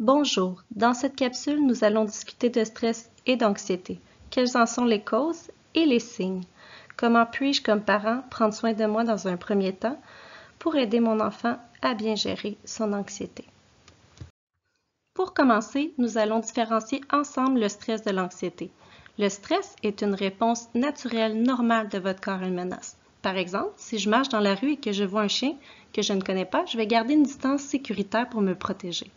Bonjour, dans cette capsule, nous allons discuter de stress et d'anxiété. Quelles en sont les causes et les signes? Comment puis-je, comme parent, prendre soin de moi dans un premier temps pour aider mon enfant à bien gérer son anxiété? Pour commencer, nous allons différencier ensemble le stress de l'anxiété. Le stress est une réponse naturelle normale de votre corps à une menace. Par exemple, si je marche dans la rue et que je vois un chien que je ne connais pas, je vais garder une distance sécuritaire pour me protéger.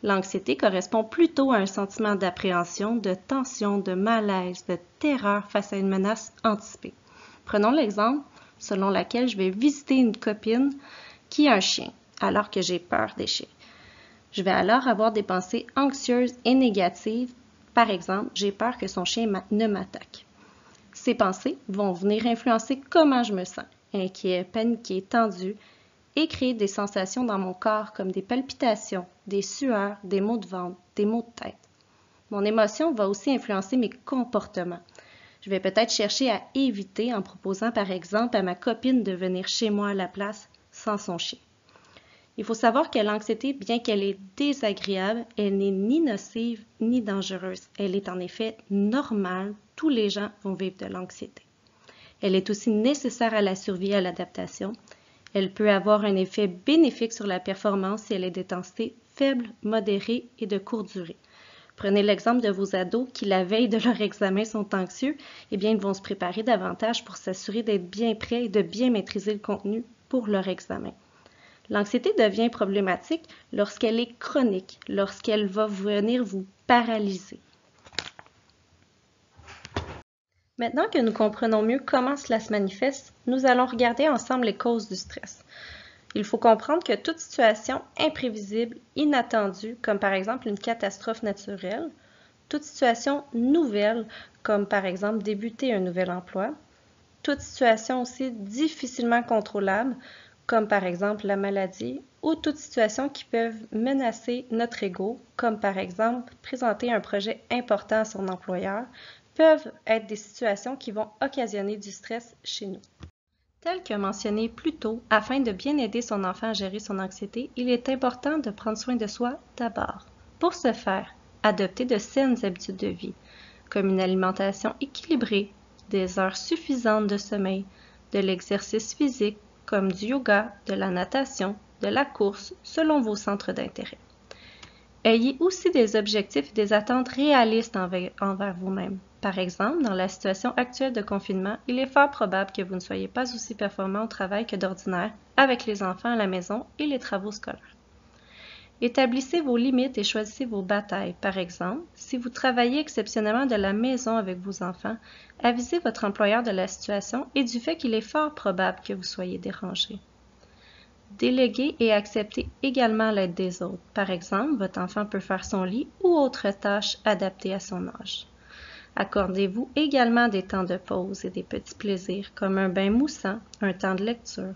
L'anxiété correspond plutôt à un sentiment d'appréhension, de tension, de malaise, de terreur face à une menace anticipée. Prenons l'exemple selon lequel je vais visiter une copine qui a un chien, alors que j'ai peur des chiens. Je vais alors avoir des pensées anxieuses et négatives. Par exemple, j'ai peur que son chien ne m'attaque. Ces pensées vont venir influencer comment je me sens, inquiet, paniqué, tendu, et créer des sensations dans mon corps comme des palpitations, des sueurs, des maux de ventre, des maux de tête. Mon émotion va aussi influencer mes comportements. Je vais peut-être chercher à éviter en proposant par exemple à ma copine de venir chez moi à la place sans son chien. Il faut savoir que l'anxiété, bien qu'elle est désagréable, elle n'est ni nocive ni dangereuse. Elle est en effet normale. Tous les gens vont vivre de l'anxiété. Elle est aussi nécessaire à la survie et à l'adaptation. Elle peut avoir un effet bénéfique sur la performance si elle est d'intensité faible, modérée et de courte durée. Prenez l'exemple de vos ados qui, la veille de leur examen, sont anxieux. Eh bien, ils vont se préparer davantage pour s'assurer d'être bien prêts et de bien maîtriser le contenu pour leur examen. L'anxiété devient problématique lorsqu'elle est chronique, lorsqu'elle va venir vous paralyser. Maintenant que nous comprenons mieux comment cela se manifeste, nous allons regarder ensemble les causes du stress. Il faut comprendre que toute situation imprévisible, inattendue, comme par exemple une catastrophe naturelle, toute situation nouvelle, comme par exemple débuter un nouvel emploi, toute situation aussi difficilement contrôlable, comme par exemple la maladie, ou toute situation qui peuvent menacer notre ego, comme par exemple présenter un projet important à son employeur, peuvent être des situations qui vont occasionner du stress chez nous. Tel que mentionné plus tôt, afin de bien aider son enfant à gérer son anxiété, il est important de prendre soin de soi d'abord. Pour ce faire, adopter de saines habitudes de vie, comme une alimentation équilibrée, des heures suffisantes de sommeil, de l'exercice physique, comme du yoga, de la natation, de la course, selon vos centres d'intérêt. Ayez aussi des objectifs et des attentes réalistes envers vous-même. Par exemple, dans la situation actuelle de confinement, il est fort probable que vous ne soyez pas aussi performant au travail que d'ordinaire avec les enfants à la maison et les travaux scolaires. Établissez vos limites et choisissez vos batailles. Par exemple, si vous travaillez exceptionnellement de la maison avec vos enfants, avisez votre employeur de la situation et du fait qu'il est fort probable que vous soyez dérangé. Déléguez et acceptez également l'aide des autres. Par exemple, votre enfant peut faire son lit ou autre tâche adaptée à son âge. Accordez-vous également des temps de pause et des petits plaisirs comme un bain moussant, un temps de lecture.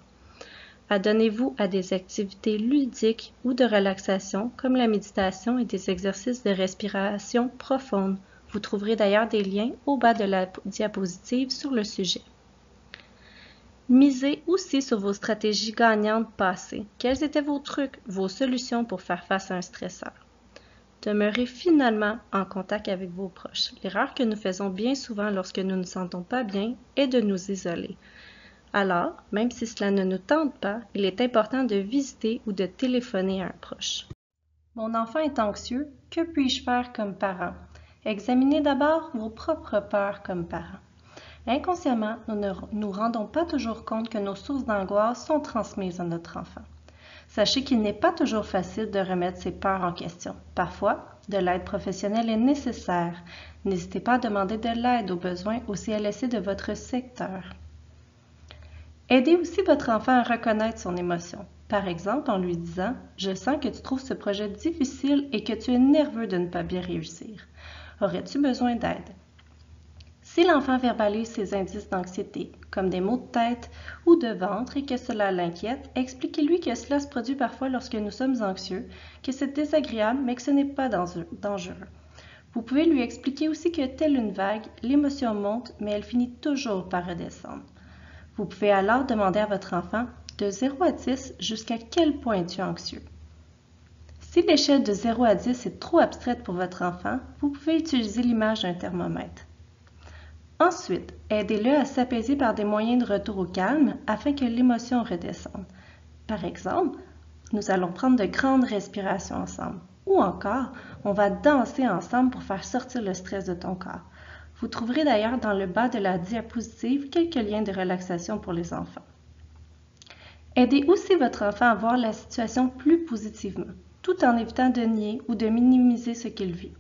Adonnez-vous à des activités ludiques ou de relaxation comme la méditation et des exercices de respiration profonde. Vous trouverez d'ailleurs des liens au bas de la diapositive sur le sujet. Misez aussi sur vos stratégies gagnantes passées. Quels étaient vos trucs, vos solutions pour faire face à un stresseur? Demeurez finalement en contact avec vos proches. L'erreur que nous faisons bien souvent lorsque nous ne nous sentons pas bien est de nous isoler. Alors, même si cela ne nous tente pas, il est important de visiter ou de téléphoner à un proche. Mon enfant est anxieux, que puis-je faire comme parent? Examinez d'abord vos propres peurs comme parent. Inconsciemment, nous ne nous rendons pas toujours compte que nos sources d'angoisse sont transmises à notre enfant. Sachez qu'il n'est pas toujours facile de remettre ses peurs en question. Parfois, de l'aide professionnelle est nécessaire. N'hésitez pas à demander de l'aide aux besoins au CLSC de votre secteur. Aidez aussi votre enfant à reconnaître son émotion. Par exemple, en lui disant « Je sens que tu trouves ce projet difficile et que tu es nerveux de ne pas bien réussir. Aurais-tu besoin d'aide? » Si l'enfant verbalise ses indices d'anxiété, comme des maux de tête ou de ventre et que cela l'inquiète, expliquez-lui que cela se produit parfois lorsque nous sommes anxieux, que c'est désagréable mais que ce n'est pas dangereux. Vous pouvez lui expliquer aussi que telle une vague, l'émotion monte mais elle finit toujours par redescendre. Vous pouvez alors demander à votre enfant de 0 à 10 jusqu'à quel point es-tu anxieux. Si l'échelle de 0 à 10 est trop abstraite pour votre enfant, vous pouvez utiliser l'image d'un thermomètre. Ensuite, aidez-le à s'apaiser par des moyens de retour au calme afin que l'émotion redescende. Par exemple, nous allons prendre de grandes respirations ensemble. Ou encore, on va danser ensemble pour faire sortir le stress de ton corps. Vous trouverez d'ailleurs dans le bas de la diapositive quelques liens de relaxation pour les enfants. Aidez aussi votre enfant à voir la situation plus positivement, tout en évitant de nier ou de minimiser ce qu'il vit.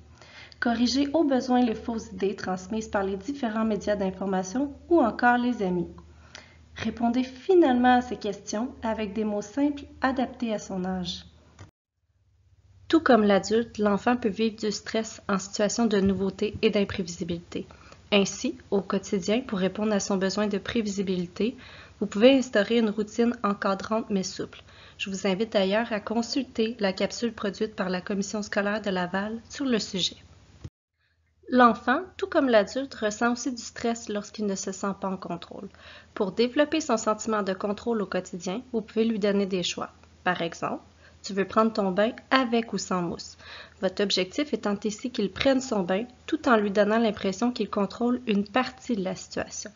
Corrigez au besoin les fausses idées transmises par les différents médias d'information ou encore les amis. Répondez finalement à ces questions avec des mots simples adaptés à son âge. Tout comme l'adulte, l'enfant peut vivre du stress en situation de nouveauté et d'imprévisibilité. Ainsi, au quotidien, pour répondre à son besoin de prévisibilité, vous pouvez instaurer une routine encadrante mais souple. Je vous invite d'ailleurs à consulter la capsule produite par la Commission scolaire de Laval sur le sujet. L'enfant, tout comme l'adulte, ressent aussi du stress lorsqu'il ne se sent pas en contrôle. Pour développer son sentiment de contrôle au quotidien, vous pouvez lui donner des choix. Par exemple, tu veux prendre ton bain avec ou sans mousse. Votre objectif étant ici qu'il prenne son bain tout en lui donnant l'impression qu'il contrôle une partie de la situation.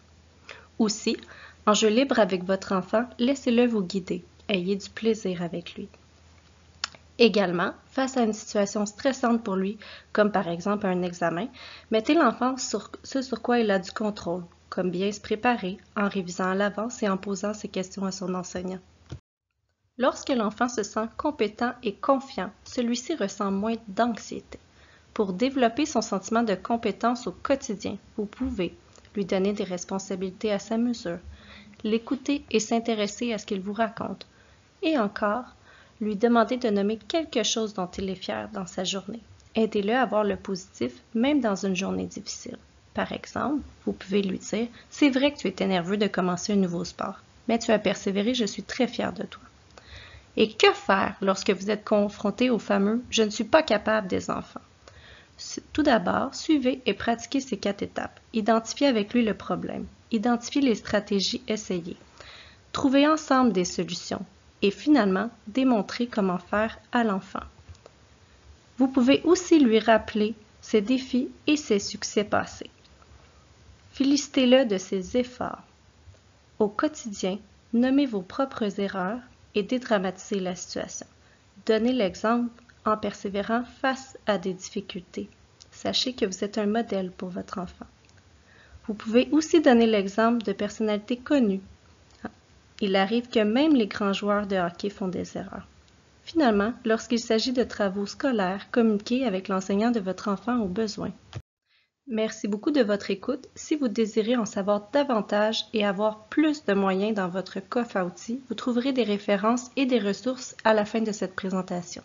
Aussi, en jeu libre avec votre enfant, laissez-le vous guider. Ayez du plaisir avec lui. Également, face à une situation stressante pour lui, comme par exemple un examen, mettez l'enfant sur ce sur quoi il a du contrôle, comme bien se préparer, en révisant à l'avance et en posant ses questions à son enseignant. Lorsque l'enfant se sent compétent et confiant, celui-ci ressent moins d'anxiété. Pour développer son sentiment de compétence au quotidien, vous pouvez lui donner des responsabilités à sa mesure, l'écouter et s'intéresser à ce qu'il vous raconte, et encore, lui demander de nommer quelque chose dont il est fier dans sa journée. Aidez-le à voir le positif, même dans une journée difficile. Par exemple, vous pouvez lui dire « C'est vrai que tu étais nerveux de commencer un nouveau sport, mais tu as persévéré, je suis très fière de toi. » Et que faire lorsque vous êtes confronté au fameux « Je ne suis pas capable » des enfants? Tout d'abord, suivez et pratiquez ces 4 étapes. Identifiez avec lui le problème. Identifiez les stratégies essayées. Trouvez ensemble des solutions. Et finalement, démontrez comment faire à l'enfant. Vous pouvez aussi lui rappeler ses défis et ses succès passés. Félicitez-le de ses efforts. Au quotidien, nommez vos propres erreurs et dédramatisez la situation. Donnez l'exemple en persévérant face à des difficultés. Sachez que vous êtes un modèle pour votre enfant. Vous pouvez aussi donner l'exemple de personnalités connues. Il arrive que même les grands joueurs de hockey font des erreurs. Finalement, lorsqu'il s'agit de travaux scolaires, communiquez avec l'enseignant de votre enfant au besoin. Merci beaucoup de votre écoute. Si vous désirez en savoir davantage et avoir plus de moyens dans votre coffre à outils, vous trouverez des références et des ressources à la fin de cette présentation.